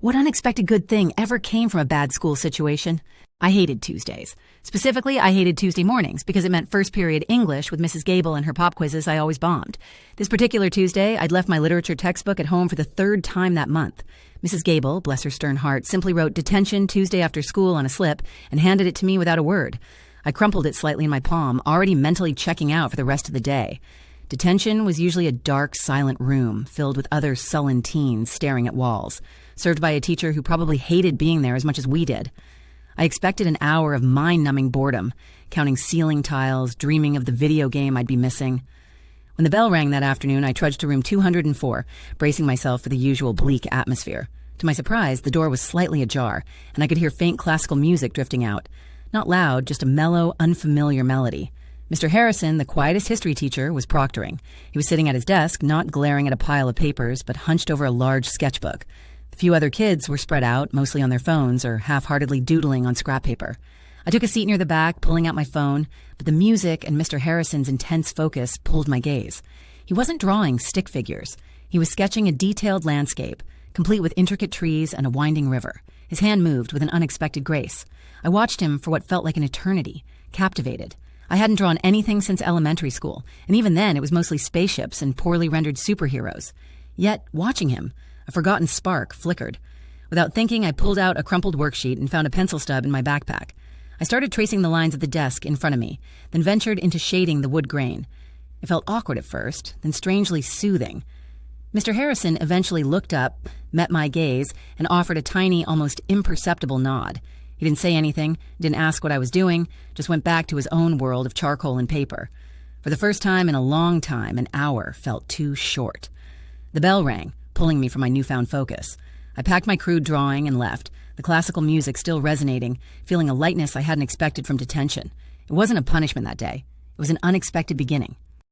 What unexpected good thing ever came from a bad school situation? I hated Tuesdays. Specifically, I hated Tuesday mornings because it meant first period English with Mrs. Gable and her pop quizzes I always bombed. This particular Tuesday, I'd left my literature textbook at home for the third time that month. Mrs. Gable, bless her stern heart, simply wrote "Detention Tuesday after school" on a slip and handed it to me without a word. I crumpled it slightly in my palm, already mentally checking out for the rest of the day. Detention was usually a dark, silent room filled with other sullen teens staring at walls, served by a teacher who probably hated being there as much as we did. I expected an hour of mind-numbing boredom, counting ceiling tiles, dreaming of the video game I'd be missing. When the bell rang that afternoon, I trudged to room 204, bracing myself for the usual bleak atmosphere. To my surprise, the door was slightly ajar, and I could hear faint classical music drifting out. Not loud, just a mellow, unfamiliar melody. Mr. Harrison, the quietest history teacher, was proctoring. He was sitting at his desk, not glaring at a pile of papers, but hunched over a large sketchbook. The few other kids were spread out, mostly on their phones or half-heartedly doodling on scrap paper. I took a seat near the back, pulling out my phone, but the music and Mr. Harrison's intense focus pulled my gaze. He wasn't drawing stick figures. He was sketching a detailed landscape, complete with intricate trees and a winding river. His hand moved with an unexpected grace. I watched him for what felt like an eternity, captivated. I hadn't drawn anything since elementary school, and even then it was mostly spaceships and poorly rendered superheroes. Yet, watching him, a forgotten spark flickered. Without thinking, I pulled out a crumpled worksheet and found a pencil stub in my backpack. I started tracing the lines of the desk in front of me, then ventured into shading the wood grain. It felt awkward at first, then strangely soothing. Mr. Harrison eventually looked up, met my gaze, and offered a tiny, almost imperceptible nod. He didn't say anything, didn't ask what I was doing, just went back to his own world of charcoal and paper. For the first time in a long time, an hour felt too short. The bell rang, pulling me from my newfound focus. I packed my crude drawing and left, the classical music still resonating, feeling a lightness I hadn't expected from detention. It wasn't a punishment that day. It was an unexpected beginning.